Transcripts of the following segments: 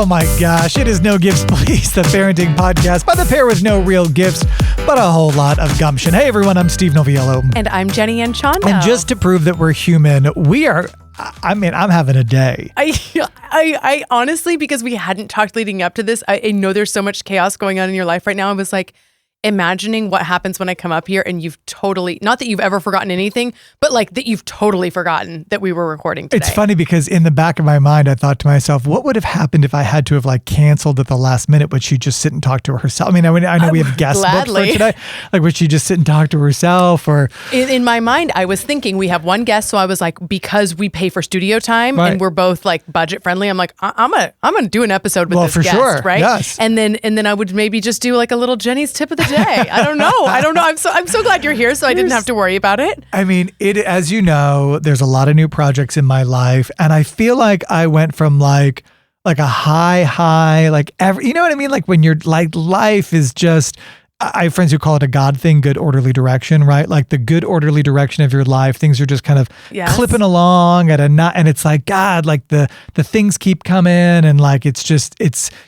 Oh my gosh, it is No Gifts Please, the parenting podcast by the pair with no real gifts, but a whole lot of gumption. Hey everyone, I'm Steve Noviello. And I'm Jenny Anchondo. And just to prove that we're human, I'm having a day. I honestly, because we hadn't talked leading up to this, I know there's so much chaos going on in your life right now. I was like, imagining what happens when I come up here and you've totally, not that you've ever forgotten anything, but like that you've totally forgotten that we were recording today. It's funny because in the back of my mind, I thought to myself, what would have happened if I had to have like canceled at the last minute? Would she just sit and talk to herself? I mean, I know we have guests booked for today. Like, would she just sit and talk to herself? Or in my mind, I was thinking we have one guest. So I was like, because we pay for studio time and we're both like budget friendly, I'm like, I'm gonna do an episode with this guest, sure. right? Yes. And then I would maybe just do like a little Jenny's tip of the day. I don't know. I'm so glad you're here, so I didn't have to worry about it. I mean, as you know, there's a lot of new projects in my life, and I feel like I went from like a high, like you know what I mean? Like when you're like, life is just, I have friends who call it a God thing, good orderly direction, right? Like the good orderly direction of your life, things are just kind of clipping along and it's like, God, like the things keep coming and like,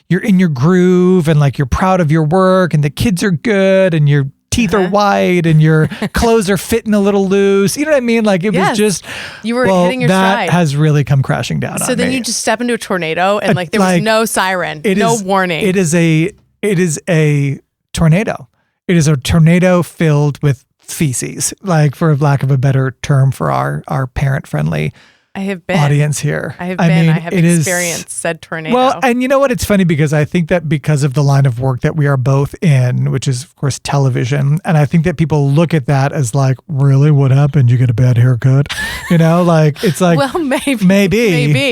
you're in your groove and like you're proud of your work and the kids are good and your teeth are white and your clothes are fitting a little loose. You know what I mean? Like it was just, you were hitting your stride. That has really come crashing down on me. So then you just step into a tornado and like there was no siren, no warning. It is a tornado. It is a tornado filled with feces, like for lack of a better term for our parent-friendly audience here. I have experienced said tornado. Well, and you know what? It's funny because I think that because of the line of work that we are both in, which is of course television, and I think that people look at that as like, really, what happened? You get a bad haircut? You know, like it's like, well, maybe,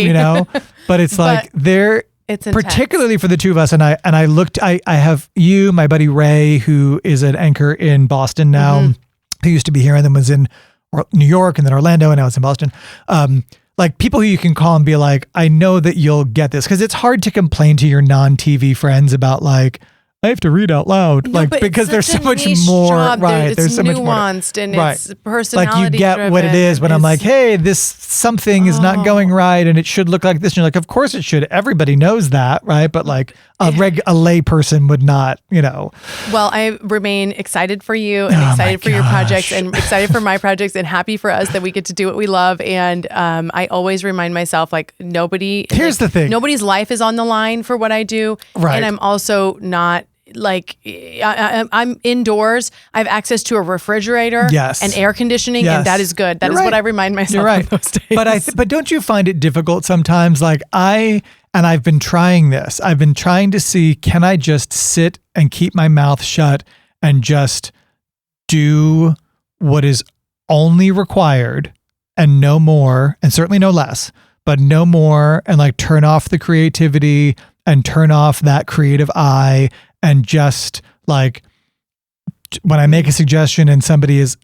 you know, but it's like it's intense. Particularly for the two of us, and I looked. I have you, my buddy Ray, who is an anchor in Boston now, who used to be here and then was in New York and then Orlando, and now it's in Boston. Like people who you can call and be like, I know that you'll get this, because it's hard to complain to your non-TV friends about like, I have to read out loud, like because there's so much more, job. Right? There's so much more nuanced and it's personality like you get driven. What it is when I'm like, hey, this something is not going right and it should look like this. And you're like, of course it should. Everybody knows that, right? But like a lay person would not, you know. Well, I remain excited for you and excited for your projects and excited for my projects and happy for us that we get to do what we love. And I always remind myself, like here's the thing. Nobody's life is on the line for what I do. Right. And I'm also not, like I'm indoors. I have access to a refrigerator and air conditioning, and that is good. That is what I remind myself of those days. But don't you find it difficult sometimes? Like I've been trying this. I've been trying to see, can I just sit and keep my mouth shut and just do what is only required and no more, and certainly no less, but no more, and like turn off the creativity and turn off that creative eye. And just like when I make a suggestion and somebody is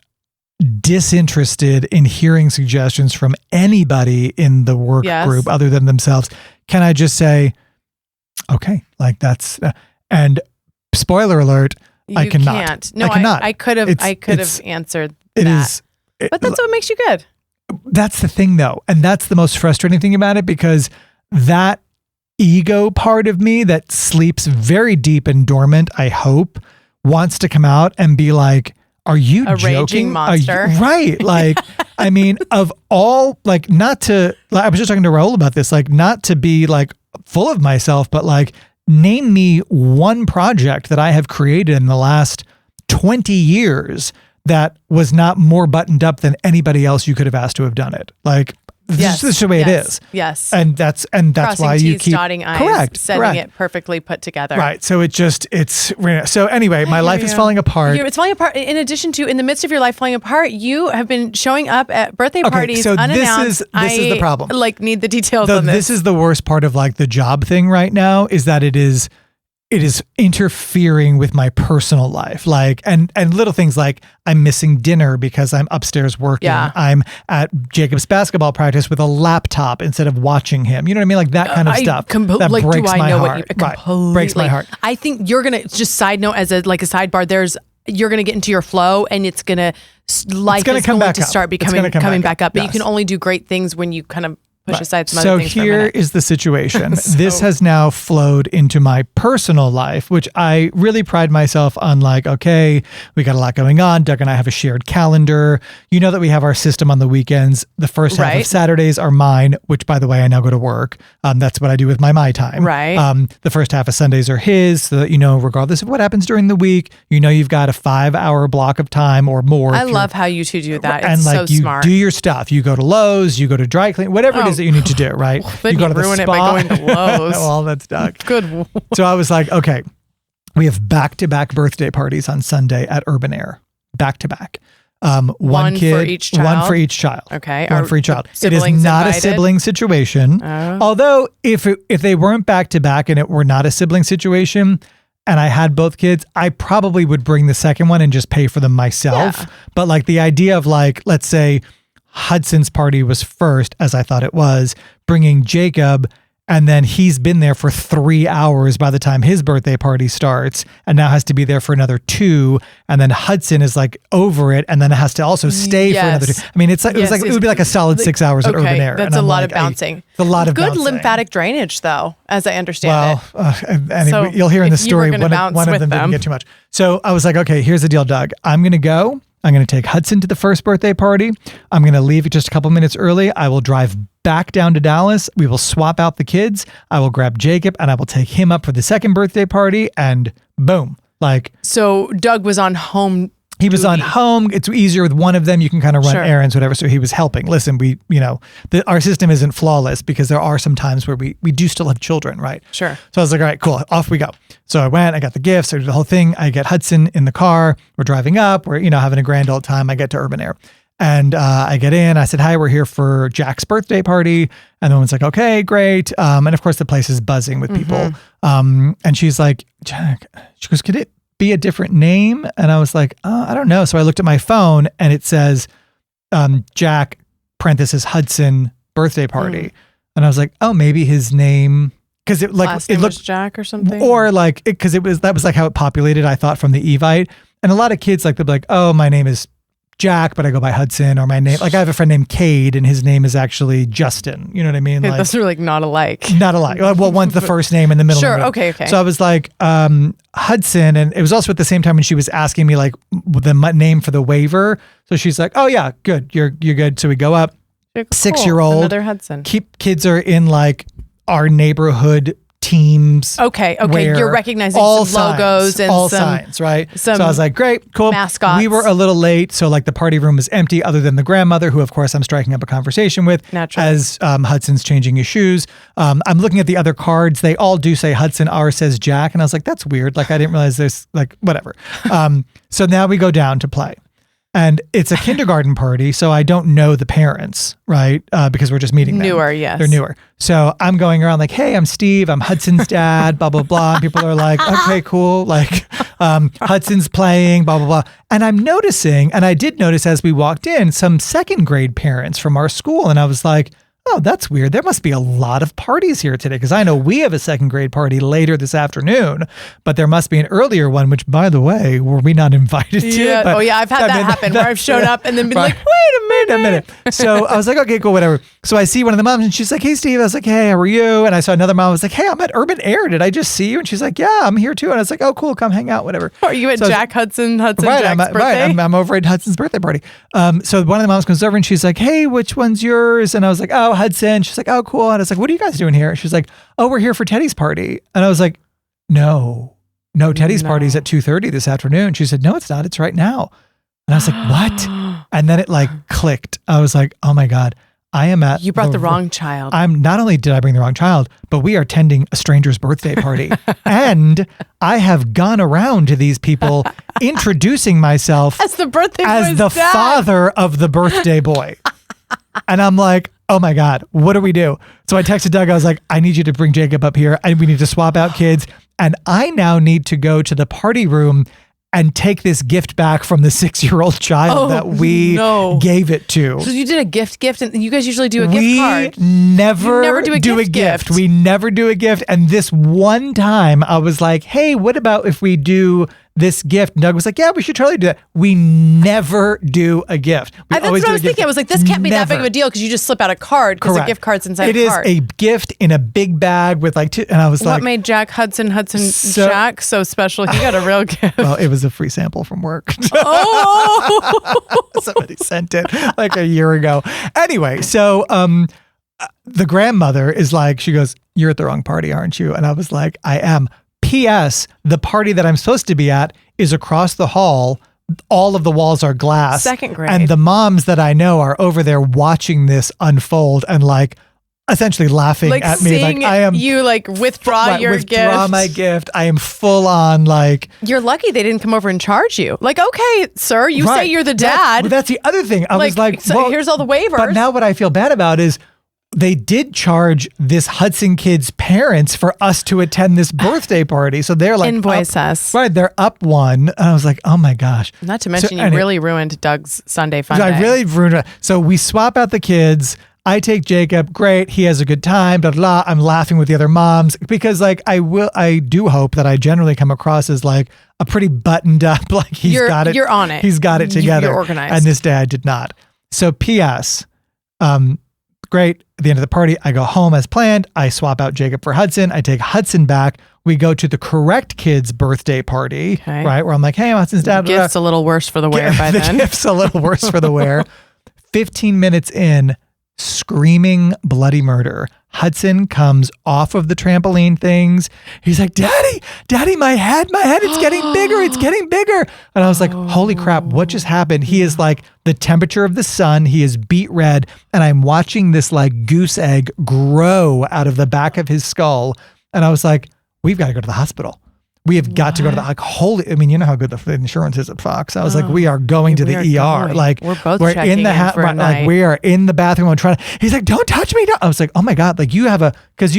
disinterested in hearing suggestions from anybody in the work group other than themselves, can I just say, okay, like that's, and spoiler alert, I cannot. Can't. No, I cannot. I could have answered that. But that's what makes you good. That's the thing though. And that's the most frustrating thing about it, because that ego part of me that sleeps very deep and dormant, I hope, wants to come out and be like, are you joking? Raging monster. Right. Like, I mean, of all, like, not to, like, I was just talking to Raul about this, like, not to be like full of myself, but like, name me one project that I have created in the last 20 years that was not more buttoned up than anybody else you could have asked to have done it. Like, this is the way it is. Yes. And that's crossing why you T's, keep dotting I's, setting it perfectly put together. Right. So so anyway, my life is falling apart. It's falling apart. In addition to, in the midst of your life falling apart, you have been showing up at birthday parties so unannounced. This is the problem. Like, need the details on this. This is the worst part of like the job thing right now, is that it is interfering with my personal life. Like, and little things like I'm missing dinner because I'm upstairs working. Yeah. I'm at Jacob's basketball practice with a laptop instead of watching him. You know what I mean? Like that kind of stuff. That breaks my heart. Right. Breaks my heart. I think you're going to, just side note as a sidebar, you're going to get into your flow and life is going to start coming back up. But you can only do great things when you kind of push aside some other things for a minute. So here is the situation. This has now flowed into my personal life, which I really pride myself on. Like, okay, we got a lot going on. Doug and I have a shared calendar. You know that we have our system on the weekends. The first half of Saturdays are mine, which, by the way, I now go to work. That's what I do with my time. Right. The first half of Sundays are his, so that, regardless of what happens during the week, you've got a 5-hour block of time or more. I love how you two do that. It's and like so you smart. do your stuff. You go to Lowe's, you go to dry clean, whatever it is that you need to do, right? Then you go to the spa. It by going to Lowe's. Well, that's Doug. Good. So I was like, okay, we have back-to-back birthday parties on Sunday at Urban Air. Back-to-back. One kid, for each child. One for each child. Okay. One for each child. It is not invited? a sibling situation. Although if they weren't back-to-back and it were not a sibling situation, and I had both kids, I probably would bring the second one and just pay for them myself. Yeah. But like the idea of like, let's say Hudson's party was first, as I thought it was, bringing Jacob, and then he's been there for 3 hours by the time his birthday party starts, and now has to be there for another 2, and then Hudson is like over it, and then has to also stay for another 2. I mean, it's like it would be like a solid 6 hours at Urban Air. That's a lot of bouncing. It's a lot of good bouncing. Lymphatic drainage, though, as I understand it. So you'll hear in the story one of them didn't get too much. So I was like, okay, here's the deal, Doug. I'm going to go. I'm going to take Hudson to the first birthday party. I'm going to leave just a couple minutes early. I will drive back down to Dallas. We will swap out the kids. I will grab Jacob and I will take him up for the second birthday party, and boom. So Doug was on home. He was on home. It's easier with one of them. You can kind of run errands, whatever. So he was helping. Listen, our system isn't flawless because there are some times where we do still have children, right? Sure. So I was like, all right, cool. Off we go. So I went, I got the gifts, I did the whole thing. I get Hudson in the car. We're driving up. We're, having a grand old time. I get to Urban Air. And I get in. I said, hi, we're here for Jack's birthday party. And the woman's like, okay, great. And of course, the place is buzzing with people. And she's like, Jack, she goes, could it be a different name? And I was like, I don't know. So I looked at my phone and it says Jack, parenthesis, Hudson birthday party. And I was like, oh, maybe his name, because it looked Jack or something, or like because that was like how it populated, I thought, from the Evite. And a lot of kids they'll be like, oh, my name is Jack, but I go by Hudson, or my name, I have a friend named Cade and his name is actually Justin. You know what I mean? Those are like not alike. Not alike. Well, one's the first name and the middle name. Okay. So I was like, Hudson, and it was also at the same time when she was asking me like the name for the waiver. So she's like, oh yeah, good. You're good. So we go up. Cool. 6-year-old. Another Hudson. Kids are in like our neighborhood teams. Okay. You're recognizing all some logos and all some signs, right? So I was like, great, cool. Mascots. We were a little late, so like the party room was empty, other than the grandmother, who of course I'm striking up a conversation with. Naturally. As Hudson's changing his shoes. I'm looking at the other cards. They all do say Hudson. Ours says Jack, and I was like, that's weird. Like I didn't realize this. Like whatever. So now we go down to play. And it's a kindergarten party, so I don't know the parents, right? Because we're just meeting them. Newer, yes. They're newer. So I'm going around like, hey, I'm Steve. I'm Hudson's dad, blah, blah, blah. And people are like, okay, cool. Like Hudson's playing, blah, blah, blah. And I'm noticing, and I did notice as we walked in, some second grade parents from our school. And I was like, oh, that's weird. There must be a lot of parties here today, because I know we have a second grade party later this afternoon, but there must be an earlier one, which, by the way, were we not invited to? Yeah. But, I've had that happen where I've shown up and then been like, wait a minute. So I was like, okay, cool, whatever. So I see one of the moms and she's like, hey, Steve. I was like, hey, how are you? And I saw another mom. I was like, hey, I'm at Urban Air. Did I just see you? And she's like, yeah, I'm here too. And I was like, oh, cool, come hang out, whatever. Are you at Hudson right, Jack's birthday? Right, I'm over at Hudson's birthday party. So one of the moms comes over and she's like, hey, which one's yours? And I was like, oh, Hudson. She's like, oh, cool. And I was like, what are you guys doing here? She's like, oh, we're here for Teddy's party. And I was like, no, Teddy's party's at 2:30 this afternoon. She said, no, it's not. It's right now. And I was like, what? And then it like clicked. I was like, oh my God, I am at. You brought the wrong child. Not only did I bring the wrong child, but we are attending a stranger's birthday party. And I have gone around to these people introducing myself as the birthday as the dad. Father of the birthday boy. And I'm like, oh my God, what do we do? So I texted Doug. I was like, I need you to bring Jacob up here. We need to swap out kids. And I now need to go to the party room and take this gift back from the 6-year-old child that we gave it to. So you did a gift, and you guys usually do a gift card. We never do a gift. We never do a gift. And this one time I was like, hey, what about if we do this gift. And Doug was like, yeah, we should totally do that. We never do a gift. That's what I was thinking. I was like, this can't be that big of a deal because you just slip out a card because the gift card's inside a card. It is a gift in a big bag with like two. And I was what made Jack Hudson Jack so special? He got a real gift. Well, it was a free sample from work. Oh! Somebody sent it like a year ago. Anyway, so the grandmother is like, she goes, you're at the wrong party, aren't you? And I was like, I am. P.S. The party that I'm supposed to be at is across the hall. All of the walls are glass. Second grade. And the moms that I know are over there watching this unfold and like essentially laughing at me. Like I am. You like withdraw your gift. Withdraw my gift. I am full on like. You're lucky they didn't come over and charge you. Like, okay, sir, you say you're the dad. That's the other thing. I was like, so well, here's all the waivers. But now what I feel bad about is they did charge this Hudson kid's parents for us to attend this birthday party. So they're like, invoice us. Right. They're up one. And I was like, oh my gosh. Not to mention you really ruined Doug's Sunday fun day. I really ruined it. So we swap out the kids. I take Jacob. Great. He has a good time. Blah, blah. I'm laughing with the other moms because like I do hope that I generally come across as like a pretty buttoned up, like he's got it. You're on it. He's got it together. You're organized. And this day I did not. So P.S. Great. At the end of the party, I go home as planned. I swap out Jacob for Hudson. I take Hudson back. We go to the correct kid's birthday party, right? Where I'm like, hey, Hudson's dad. The gift's a little worse for the wear by then. The gift's a little worse for the wear. 15 minutes in, screaming bloody murder. Hudson comes off of the trampoline things. He's like, Daddy, my head, it's getting bigger. And I was like, holy crap, what just happened? He is like the temperature of the sun. He is beet red. And I'm watching this like goose egg grow out of the back of his skull. And I was like, we've got to go to the hospital. We have got to go to the, like, I mean, you know how good the insurance is at Fox. I was like, we are going to the ER. Like, we're in the like we are in the bathroom. I'm trying to, he's like, don't touch me. I was like, oh my God, like you have because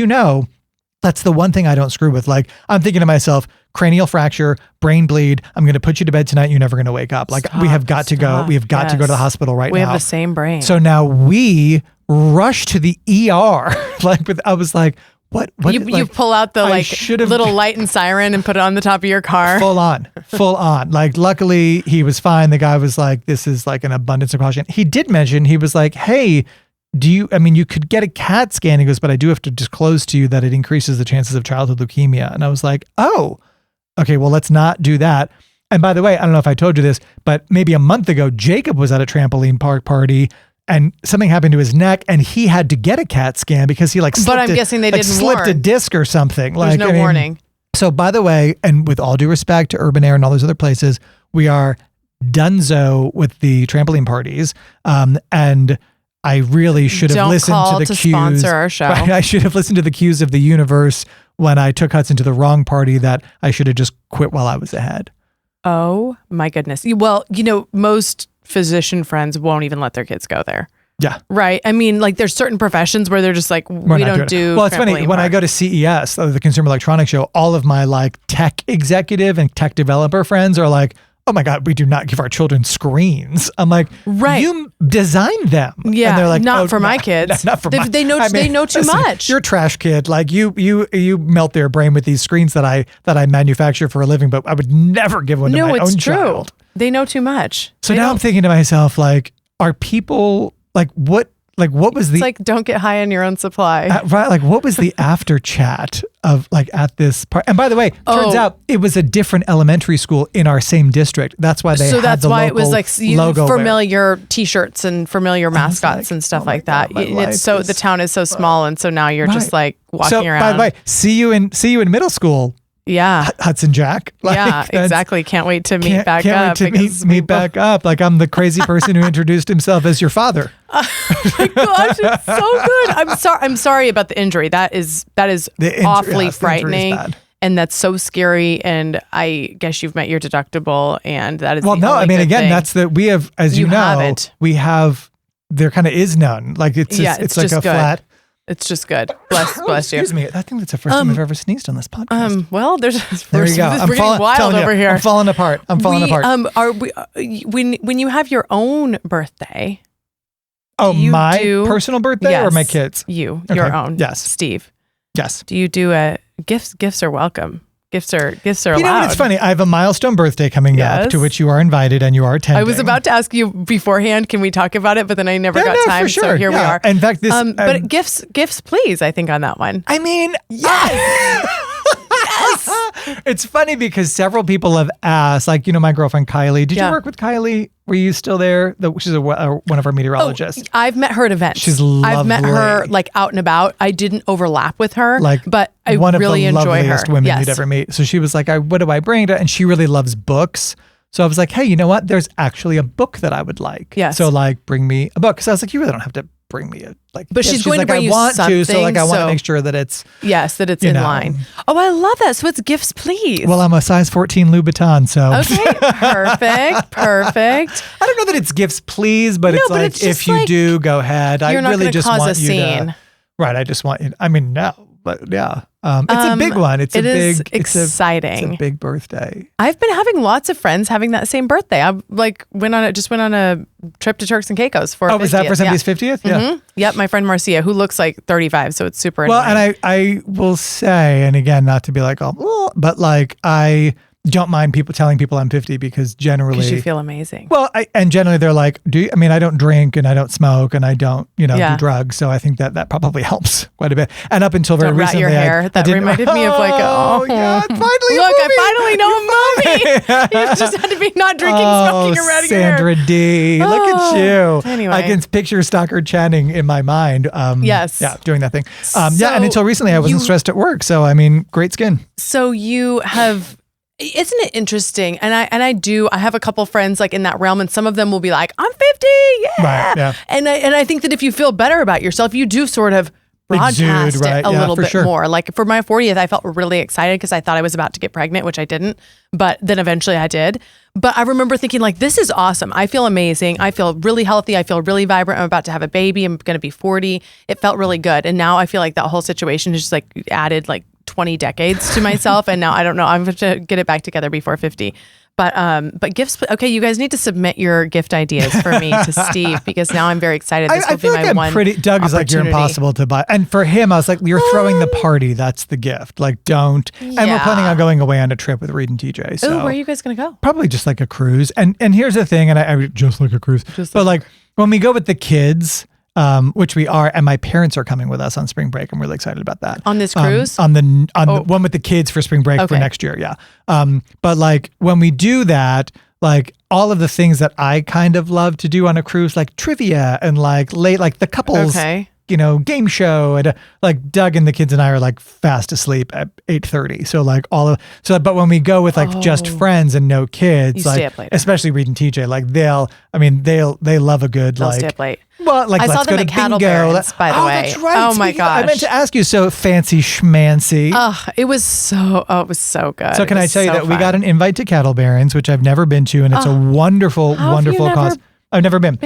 that's the one thing I don't screw with. Like, I'm thinking to myself, cranial fracture, brain bleed. I'm going to put you to bed tonight. You're never going to wake up. Like we have got to go. We have got to go to the hospital right now. We have the same brain. So now we rush to the ER. I was like, What you pull out the little light and siren and put it on the top of your car? Full on. Like, luckily he was fine. The guy was like, this is like an abundance of caution. He did mention, he was like, hey, you could get a CAT scan. He goes, but I do have to disclose to you that it increases the chances of childhood leukemia. And I was like, oh, okay, well, let's not do that. And by the way, I don't know if I told you this, but maybe a month ago, Jacob was at a trampoline park party and something happened to his neck, and he had to get a CAT scan because he slipped a disc or something. There's no warning. So by the way, and with all due respect to Urban Air and all those other places, we are donezo with the trampoline parties. And I really should have listened to the cues. Sponsor our show. Right? I should have listened to the cues of the universe when I took Hudson to the wrong party that I should have just quit while I was ahead. Oh my goodness. Well, most physician friends won't even let their kids go there. Yeah. Right. I mean, like there's certain professions where they're just like, we don't do. Well, it's funny when I go to CES, the Consumer Electronics Show, all of my like tech executive and tech developer friends are like, oh my God, we do not give our children screens. I'm like, right. You designed them. Yeah. And they're like, not for my kids. Not for they know too much. You're a trash kid. Like you melt their brain with these screens that I manufacture for a living, but I would never give one to my own child. They know too much. So now I'm thinking to myself, like, are people like what was it's like, don't get high on your own supply. Right. Like what was the after chat of like at this part? And by the way, turns out it was a different elementary school in our same district. That's why it was like familiar t-shirts and familiar mascots and stuff like that. The town is so small. And so now you're just like walking around. By the way, see you in middle school. Yeah. Hudson Jack. Yeah, exactly. Can't wait to meet back up. Can't wait to meet back up. Like I'm the crazy person who introduced himself as your father. Oh my gosh, it's so good. I'm sorry about the injury. That is awfully frightening. And that's so scary. And I guess you've met your deductible, and that is we have, as we have, there kind of is none. Like it's like a good. flat. It's just good. Bless you. Excuse me. I think that's the first time I've ever sneezed on this podcast. Well, there you go. I'm getting wild over here. I'm falling apart. When you have your own birthday? Oh, my personal birthday or my kids? Your own. Yes. Steve. Yes. Do you do a gifts? Gifts are welcome. Gifts are allowed. You know, it's funny. I have a milestone birthday coming up to which you are invited and you are attending. I was about to ask you beforehand, can we talk about it? But then I never got time. For sure. So here we are. In fact, this. But gifts, please. I think on that one. I mean, yes. Yes. It's funny because several people have asked, like, you know, my girlfriend Kylie. Did you work with Kylie? Were you still there? She's one of our meteorologists. Oh, I've met her at events. She's lovely. I've met her like out and about. I didn't overlap with her, but I one really of the enjoy her. loveliest women you'd ever meet. So she was like, what do I bring? And she really loves books. So I was like, hey, you know what? There's actually a book that I would like. Yes. So like, bring me a book. Because I was like, you really don't have to bring me a But she's going to bring you something. So like, I want to make sure that it's in line. Oh, I love that. So it's gifts, please. Well, I'm a size 14 Louboutin, so okay, perfect. I don't know that it's gifts, please, but it's like it's if you do, go ahead. I really just want you to. Right, I just want you. I mean, no, but yeah. It's a big one. It's exciting. It's a big birthday. I've been having lots of friends having that same birthday. I went on a trip to Turks and Caicos for. Was that for somebody's 50th? Yeah. Mm-hmm. Yep. My friend Marcia, who looks like 35, so it's super. Well, annoying. and I will say, and again, not to be like, but like I don't mind telling people I'm 50 because generally you feel amazing. Well, and generally they're like, I don't drink and I don't smoke and I don't, do drugs. So I think that probably helps quite a bit. And up until very recently, your hair. That reminded me of like, God, finally look, I finally know a movie. You just had to be not drinking, smoking, or ratting your hair. Sandra D. Look at you. Anyway. I can picture Stockard Channing in my mind. Yes. Yeah, doing that thing. And until recently I wasn't stressed at work. So, I mean, great skin. So you have... Isn't it interesting? And I have a couple friends like in that realm, and some of them will be like, I'm 50, yeah. Right, yeah. And I think that if you feel better about yourself, you do sort of broadcast it a little bit more. Like for my 40th, I felt really excited because I thought I was about to get pregnant, which I didn't, but then eventually I did. But I remember thinking like, this is awesome. I feel amazing. I feel really healthy. I feel really vibrant. I'm about to have a baby. I'm going to be 40. It felt really good. And now I feel like that whole situation is just like added like 20 decades to myself. And now I don't know, I'm going to get it back together before 50. But gifts, okay, you guys need to submit your gift ideas for me to Steve because now I'm very excited. This will be my one Doug is like, you're impossible to buy. And for him, I was like, you're throwing the party. That's the gift. Like, don't. Yeah. And we're planning on going away on a trip with Reed and TJ. So where are you guys going to go? Probably just like a cruise. And here's the thing, and I just like a cruise. But like when we go with the kids, which we are, and my parents are coming with us on spring break. I'm really excited about that. On this cruise? On the one with the kids for spring break for next year, yeah. But like when we do that, like all of the things that I kind of love to do on a cruise, like trivia and like the couples, game show, and like Doug and the kids and I are like fast asleep at 8:30. So like but when we go with like just friends and no kids, like especially Reed and TJ, like they love a good They'll stay up late. Well, like I saw let's go them to at Cattle bingo. Barons, by the way. That's right. Oh my gosh! I meant to ask you. So fancy schmancy. It was so good. So can I tell you that we got an invite to Cattle Barons, which I've never been to, and it's a wonderful cause. I've never been.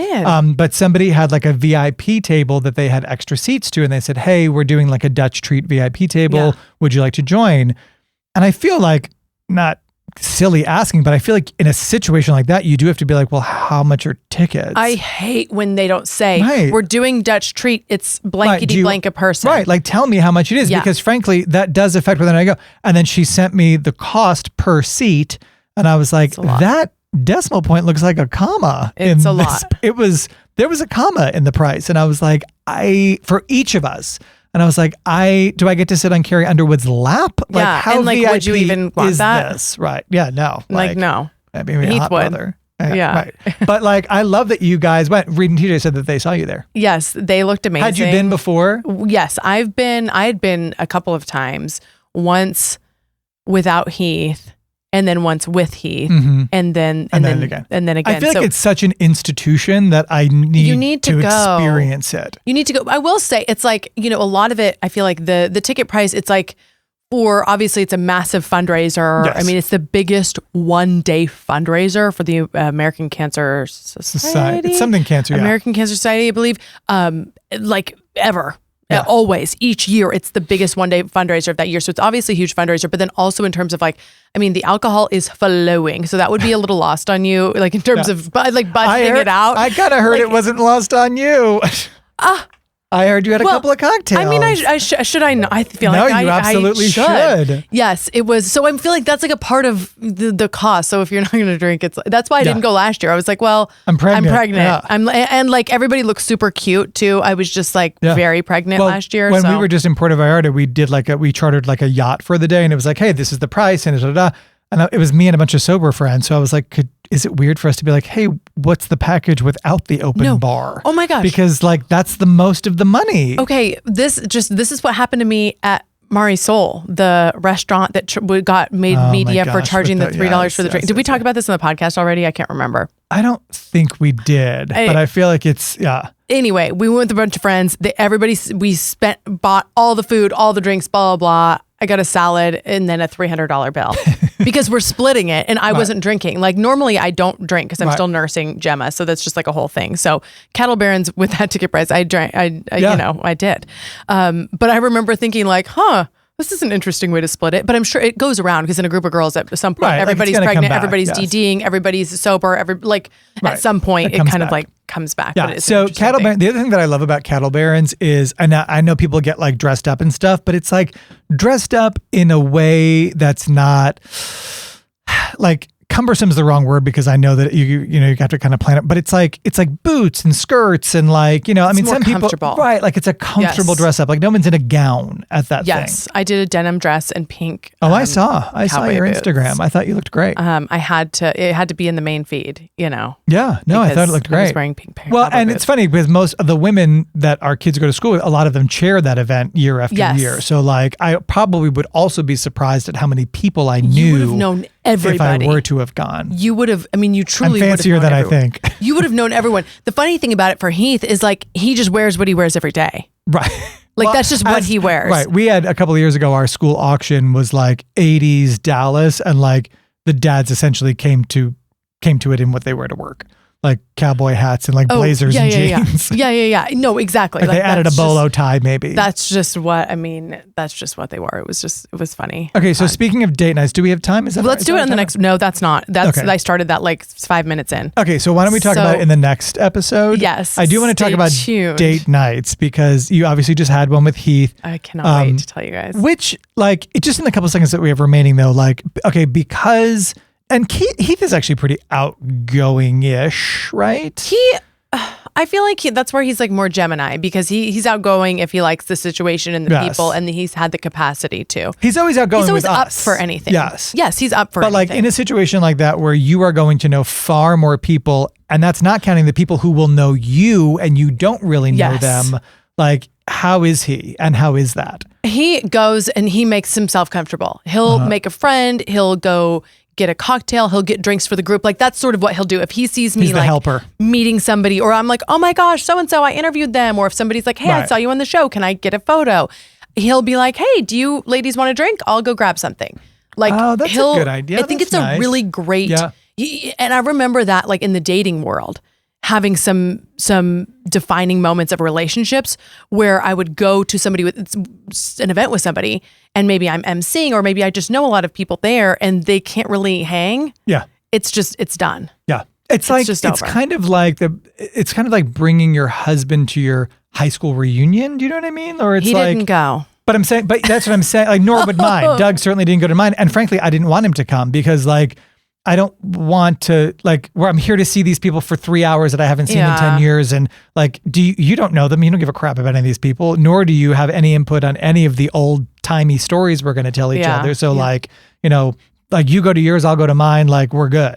But somebody had like a VIP table that they had extra seats to, and they said, "Hey, we're doing like a Dutch treat VIP table. Yeah. Would you like to join?" And I feel like not silly asking, but I feel like in a situation like that, you do have to be like, well, how much are tickets? I hate when they don't say, we're doing Dutch treat. It's blankety blank a person. Right. Like tell me how much it is because frankly, that does affect whether I go. And then she sent me the cost per seat. And I was like, that decimal point looks like a comma. It's a lot. There was a comma in the price. And I was like, for each of us. And I was like, do I get to sit on Carrie Underwood's lap? Like, how and like, VIP would you even want is that? This? Right. Yeah, no. Like no. I mean, Heath hot would. brother. Yeah. Right. But like, I love that you guys went. Reed and TJ said that they saw you there. Yes, they looked amazing. Had you been before? Yes, I had been a couple of times. Once without Heath, and then once with Heath, and then again. I feel like it's such an institution that I need to experience it. You need to go. I will say it's like, a lot of it, I feel like the ticket price, it's like, obviously it's a massive fundraiser. Yes. I mean, it's the biggest one-day fundraiser for the American Cancer Society. It's something cancer, American Cancer Society, I believe, like ever. Yeah. Always, each year, it's the biggest one-day fundraiser of that year. So it's obviously a huge fundraiser, but then also in terms of like, I mean, the alcohol is flowing. So that would be a little lost on you, like in terms of like budgeting it out. I kind of heard it wasn't lost on you. I heard you had a couple of cocktails. I mean, should I know? I feel no, like you absolutely I should. Yes, it was. So I feel like that's like a part of the cost. So if you're not going to drink, that's why I didn't go last year. I was like, well, I'm pregnant. Yeah. And like everybody looks super cute too. I was just like very pregnant last year. When we were just in Puerto Vallarta, we chartered like a yacht for the day, and it was like, hey, this is the price, and and it was me and a bunch of sober friends. So I was like, is it weird for us to be like, hey, what's the package without the open bar? Oh my gosh. Because like that's the most of the money. Okay, this is what happened to me at Marisol, the restaurant that made media for charging the $3 for the drink. Did we talk about this in the podcast already? I can't remember. I don't think we did, but I feel like it's, Anyway, we went with a bunch of friends. We bought all the food, all the drinks, blah, blah, blah. I got a salad and then a $300 bill because we're splitting it and I wasn't drinking. Like normally I don't drink because I'm still nursing Gemma. So that's just like a whole thing. So Cattle Barons with that ticket price, I drank, I did. But I remember thinking like, this is an interesting way to split it, but I'm sure it goes around because in a group of girls at some point, everybody's pregnant, everybody's DDing, everybody's sober, at some point it kind of like comes back. Yeah. So Cattle Barons, the other thing that I love about Cattle Barons is, and I know people get like dressed up and stuff, but it's like dressed up in a way that's not like, cumbersome is the wrong word because I know that you have to kind of plan it, but it's like boots and skirts and like, I mean, some people, right? Like it's a comfortable dress up. Like no one's in a gown at that thing. Yes, I did a denim dress and pink. Oh, I saw your boots. Instagram. I thought you looked great. It had to be in the main feed, Yeah, no, I thought it looked great. I was wearing pink. Well, and boots. It's funny because most of the women that our kids go to school with, a lot of them chair that event year after year. So like, I probably would also be surprised at how many people I knew. You would have known everybody. If I were to have gone. You would have, you truly would have known fancier than everyone. I think. You would have known everyone. The funny thing about it for Heath is like, he just wears what he wears every day. Right. Like that's just what he wears. Right. We had a couple of years ago, our school auction was like 80s Dallas, and like the dads essentially came to it in what they wear to work. Like cowboy hats and like blazers and jeans. Yeah. No, exactly. Like they added a bolo tie maybe. That's just what they were. It was funny. Okay, so speaking of date nights, do we have time? Let's do it on the next. No, that's not. I started that like 5 minutes in. Okay, so why don't we talk about it in the next episode? Yes. I do want to talk about date nights because you obviously just had one with Heath. I cannot wait to tell you guys. Which like just in the couple seconds that we have remaining though, like okay, because and Heath is actually pretty outgoing-ish, right? I feel like that's where he's like more Gemini because he's outgoing if he likes the situation and the people, and he's had the capacity to. He's always outgoing. He's always with up us. for anything. Yes, he's up for. But anything. like in a situation like that where you are going to know far more people, and that's not counting the people who will know you and you don't really know them. Like, how is he and how is that? He goes and he makes himself comfortable. He'll make a friend. He'll go get a cocktail, he'll get drinks for the group. Like that's sort of what he'll do. If he sees me like helper. Meeting somebody, or I'm like, oh my gosh, so-and-so, I interviewed them. Or if somebody's like, hey, I saw you on the show, can I get a photo? He'll be like, hey, do you ladies want a drink? I'll go grab something. Like, that's a good idea. I think it's a really great, and I remember that like in the dating world, having some defining moments of relationships where I would go to somebody with an event with somebody and maybe I'm emceeing or maybe I just know a lot of people there and they can't really hang. Yeah. It's done. Yeah. It's kind of like bringing your husband to your high school reunion. Do you know what I mean? Or it's he didn't go. But that's what I'm saying. Like nor would mine. Doug certainly didn't go to mine. And frankly, I didn't want him to come because like, I don't want to like where I'm here to see these people for 3 hours that I haven't seen in 10 years. And like, you don't know them. You don't give a crap about any of these people, nor do you have any input on any of the old timey stories we're going to tell each other. So like, like you go to yours, I'll go to mine. Like we're good,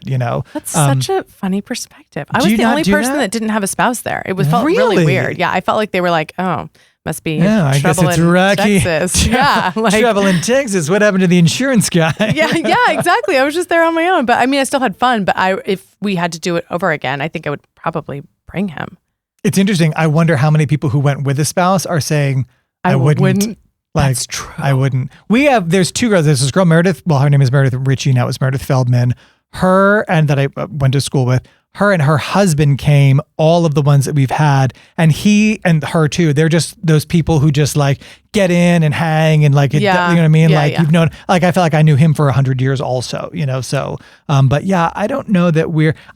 That's such a funny perspective. I was the only person that didn't have a spouse there. It felt really weird. Yeah. I felt like they were like, oh, must be I guess it's Rocky. Texas. Yeah. Like, trouble in Texas. What happened to the insurance guy? Yeah, exactly. I was just there on my own. But I mean, I still had fun. But if we had to do it over again, I think I would probably bring him. It's interesting. I wonder how many people who went with a spouse are saying, I wouldn't. Like, that's true. I wouldn't. There's two girls. There's this girl, Meredith. Well, her name is Meredith Ritchie. Now it's Meredith Feldman. Her, and that I went to school with. Her and her husband came, all of the ones that we've had, and he and her too. They're just those people who just like get in and hang and like, you know what I mean? You've known, like, I felt like I knew him for 100 years also, so, but yeah, I don't know that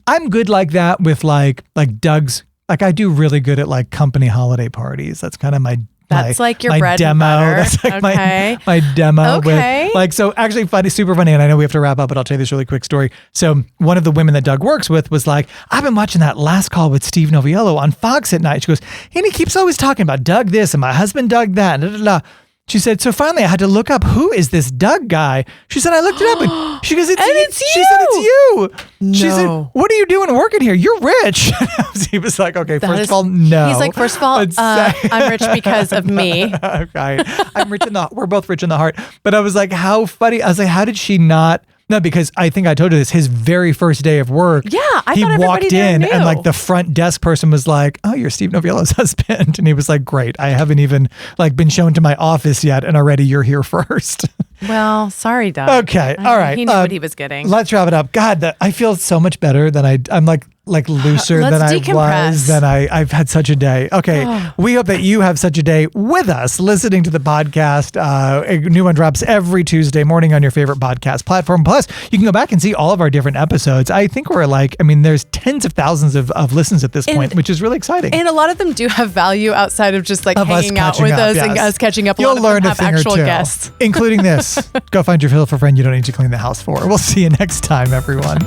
I'm good like that with like Doug's like I do really good at like company holiday parties. That's kind of that's like your bread demo. And butter. That's like okay. my demo. Okay. With, like, so actually funny, super funny. And I know we have to wrap up, but I'll tell you this really quick story. So one of the women that Doug works with was like, I've been watching that Last Call with Steve Noviello on Fox at night. She goes, and he keeps always talking about Doug this and my husband Doug that. And She said, so finally I had to look up, who is this Doug guy? She said, I looked it up and she goes, it's you. She said, it's you. No. She said, what are you doing working here? You're rich. He was like, okay, first of all, no. He's like, first of all, I'm rich because of me. Okay. We're both rich in the heart. But I was like, how funny. I was like, how did she not? No, because I think I told you this, his very first day of work, he walked in and like the front desk person was like, oh, you're Steve Noviello's husband. And he was like, great. I haven't even like been shown to my office yet. And already you're here first. Well, sorry, Doug. Okay. All right. He knew what he was getting. Let's wrap it up. God, I feel so much better than I'm like looser than I was, than I've had such a day. Okay. We hope that you have such a day with us listening to the podcast. A new one drops every Tuesday morning on your favorite podcast platform. Plus, you can go back and see all of our different episodes. I think we're there's tens of thousands of listens at this point, which is really exciting. And a lot of them do have value outside of just like hanging out with us and us catching up. You'll learn a thing or two, guests. Including this. Go find your filter friend you don't need to clean the house for. We'll see you next time, everyone.